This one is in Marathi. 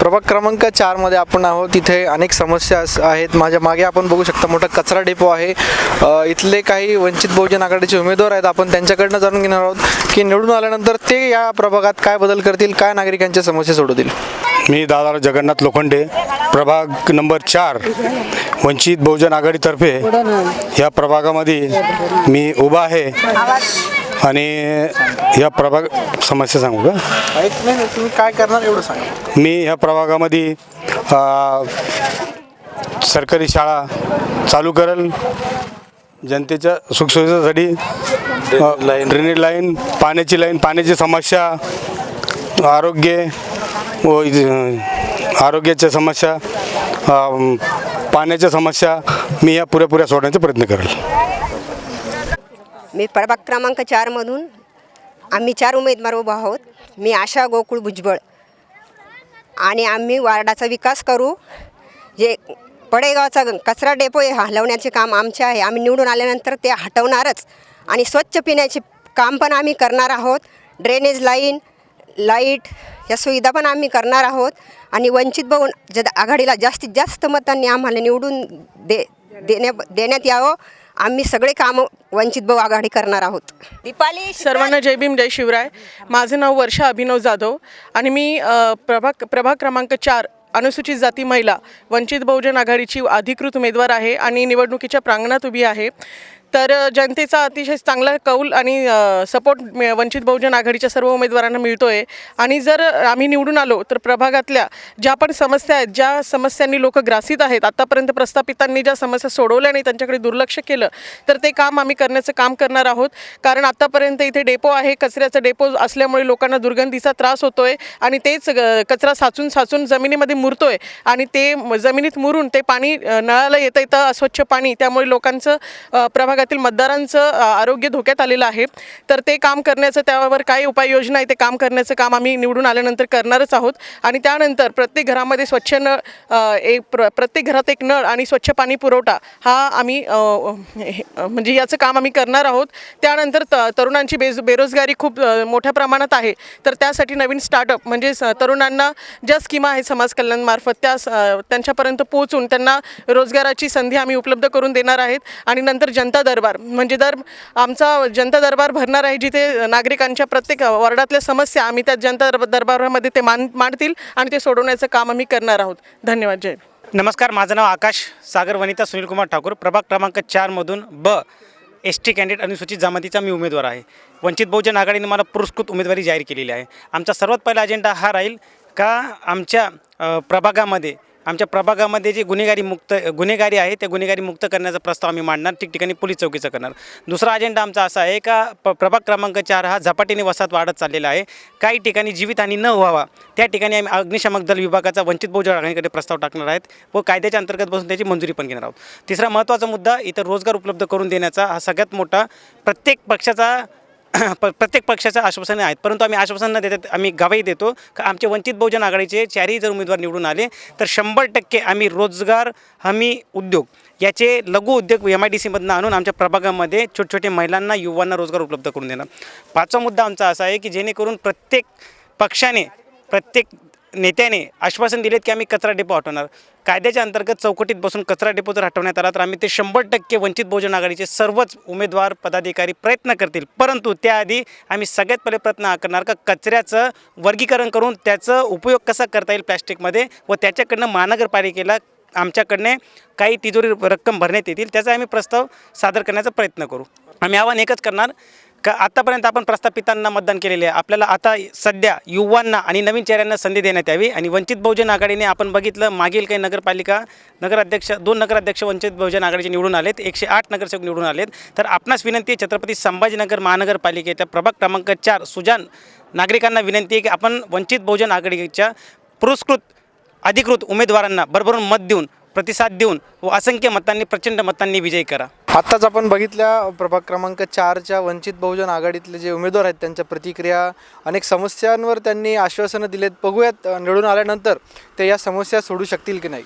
प्रभाग क्रमांक 4मध्ये आपण आहोत. तिथे अनेक समस्या आहेत. माझ्या मागे आपण बघू शकता मोठा कचरा डेपो आहे. इथले काही वंचित बहुजन आघाडीचे उमेदवार आहेत. आपण त्यांच्याकडनं जाणून घेणार आहोत की निवडून आल्यानंतर ते या प्रभागात काय बदल करतील, काय नागरिकांच्या समस्या सोडवतील. मी दादा जगन्नाथ लोखंडे, प्रभाग नंबर 4 वंचित बहुजन आघाडीतर्फे या प्रभागामध्ये मी उभा आहे आणि या प्रभाग समस्या सांगू का? तुम्ही काय करणार एवढं सांगा. मी ह्या प्रभागामध्ये सरकारी शाळा चालू करेल, जनतेच्या सुखसुविधेसाठी ड्रेनेज लाईन, पाण्याची समस्या, आरोग्याच्या समस्या, पाण्याच्या समस्या मी या पुऱ्या सोडण्याचा प्रयत्न करेल. मी प्रभाग क्रमांक 4मधून आम्ही 4 उमेदवार उभा आहोत. मी आशा गोकुळ भुजबळ आणि आम्ही वार्डाचा विकास करू. जे पडेगावचा कचरा डेपो हे हलवण्याचे काम आमचे आहे. आम्ही निवडून आल्यानंतर ते हटवणारच आणि स्वच्छ पिण्याचे काम पण आम्ही करणार आहोत. ड्रेनेज लाईट या सुविधा पण आम्ही करणार आहोत आणि वंचित बहुजन आघाडीला जास्तीत जास्त मतांनी आम्हाला निवडून देण्यात यावं. आम्ही सगळे कामं वंचित बहु आघाडी करणार आहोत. दीपाली. सर्वांना जय भीम, जय शिवराय. माझं नाव वर्षा अभिनव जाधव आणि मी प्रभाग क्रमांक 4 अनुसूचित जाती महिला वंचित बहुजन आघाडीची अधिकृत उमेदवार आहे आणि निवडणुकीच्या प्रांगणात उभी आहे. तर जनतेचा अतिशय चांगला कौल आणि सपोर्ट वंचित बहुजन आघाडीच्या सर्व उमेदवारांना मिळतो आहे. आणि जर आम्ही निवडून आलो तर प्रभागातल्या ज्या पण समस्या आहेत, ज्या समस्यांनी लोक ग्रासित आहेत, आत्तापर्यंत प्रस्थापितांनी ज्या समस्या सोडवल्या नाही, त्यांच्याकडे दुर्लक्ष केलं, तर ते काम आम्ही करण्याचं काम करणार आहोत. कारण आत्तापर्यंत इथे डेपो आहे, कचऱ्याचा डेपो असल्यामुळे लोकांना दुर्गंधीचा त्रास होतो आहे आणि तेच कचरा साचून जमिनीमध्ये मुरतो आहे आणि ते जमिनीत मुरून ते पाणी नळाला येतं अस्वच्छ पाणी, त्यामुळे लोकांचं प्रभागातील मतदारांचं आरोग्य धोक्यात आलेलं आहे. तर ते काम करण्याचं, त्यावर काय उपाययोजना आहे ते काम करण्याचं काम आम्ही निवडून आल्यानंतर करणारच आहोत. आणि त्यानंतर प्रत्येक घरामध्ये स्वच्छ नळ, प्रत्येक घरात एक नळ आणि स्वच्छ पाणी पुरवठा हा आम्ही म्हणजे याचं काम आम्ही करणार आहोत. त्यानंतर तरुणांची बेरोजगारी खूप मोठ्या प्रमाणात आहे. तर त्यासाठी नवीन स्टार्टअप म्हणजे तरुणांना ज्या स्कीमा आहेत समाज कल्याणमार्फत त्यांच्यापर्यंत पोहोचून त्यांना रोजगाराची संधी आम्ही उपलब्ध करून देणार आहेत. आणि नंतर जनता दरबार म्हणजे आमचा जनता दरबार भरणार आहे, जिथे नागरिकांच्या प्रत्येक वार्डातल्या समस्या आम्ही त्या जनता दरबारामध्ये ते मांडतील आणि ते सोडवण्याचं काम आम्ही करणार आहोत. धन्यवाद. जय. नमस्कार, माझं नाव आकाश सागर वनिता सुनीलकुमार ठाकूर, प्रभाग क्रमांक 4मधून ST कॅन्डिडेट अनुसूचित जमातीचा मी उमेदवार आहे. वंचित बहुजन आघाडीने मला पुरस्कृत उमेदवारी जाहीर केलेली आहे. आमचा सर्वात पहिला अजेंडा हा राहील का आमच्या प्रभागामध्ये जे गुन्हेगारी आहे त्या गुन्हेगारी मुक्त करण्याचा प्रस्ताव आम्ही मांडणार. ठिकठिकाणी पोलीस चौकीचं करणार. दुसरा अजेंडा आमचा असा आहे का प्रभाग क्रमांक 4 हा झपाट्याने वसाहत वाढत चाललेला आहे. काही ठिकाणी जीवितहानी न व्हावा त्या ठिकाणी आम्ही अग्निशामक दल विभागाचा वंचित बहुजन आघाडीकडे प्रस्ताव टाकणार आहेत व कायद्याच्या अंतर्गत बसून त्याची मंजुरी पण घेणार आहोत. तिसरा महत्त्वाचा मुद्दा इतर रोजगार उपलब्ध करून देण्याचा हा सगळ्यात मोठा प्रत्येक पक्षाचं आश्वासन आहेत. परंतु आम्ही आश्वासन न देतात आम्ही गवाही देतो का आमचे वंचित बहुजन आघाडीचे 4ही जर उमेदवार निवडून आले तर 100% आम्ही रोजगार हमी उद्योग याचे लघु उद्योग MIDCमधून आणून आमच्या प्रभागामध्ये छोटे महिलांना, युवांना रोजगार उपलब्ध करून देणार. 5वा मुद्दा आमचा असा आहे की जेणेकरून प्रत्येक पक्षाने, प्रत्येक नेत्याने आश्वासन दिलेत की आम्ही कचरा डेपो हटवणार. कायद्याच्या अंतर्गत चौकटीत बसून कचरा डेपो जर हटवण्यात आला तर आम्ही ते 100% वंचित बहुजन आघाडीचे सर्वच उमेदवार, पदाधिकारी प्रयत्न करतील. परंतु त्याआधी आम्ही सगळ्यात पहिले प्रयत्न करणार का कचऱ्याचं वर्गीकरण करून त्याचा उपयोग कसा करता येईल प्लॅस्टिकमध्ये व त्याच्याकडनं महानगरपालिकेला आमच्याकडने काही तिजोरी रक्कम भरण्यात येतील त्याचा आम्ही प्रस्ताव सादर करण्याचा प्रयत्न करू. आम्ही आव्हान एकच करणार का आत्तापर्यंत आपण प्रस्थापितांना मतदान केलेले आहे. आपल्याला आता सध्या युवांना आणि नवीन चेहऱ्यांना संधी देण्यात यावी. आणि वंचित बहुजन आघाडीने आपण बघितलं मागील काही नगराध्यक्ष 2 नगराध्यक्ष वंचित बहुजन आघाडीचे निवडून आलेत, 108 नगरसेवक निवडून आलेत. तर आपणास विनंती आहे छत्रपती संभाजीनगर महानगरपालिकेच्या प्रभाग क्रमांक 4 सुजान नागरिकांना विनंती आहे की आपण वंचित बहुजन आघाडीच्या पुरस्कृत अधिकृत उमेदवारांना भरभरून मत देऊन, प्रतिसाद देऊन व असंख्य मतांनी, प्रचंड मतांनी विजयी करा. आत्ताच आपण बघितल्या प्रभाग क्रमांक 4च्या वंचित बहुजन आघाडीतले जे उमेदवार आहेत त्यांच्या प्रतिक्रिया, अनेक समस्यांवर त्यांनी आश्वासनं दिलेत. बघूयात निवडून आल्यानंतर ते या समस्या सोडू शकतील की नाही.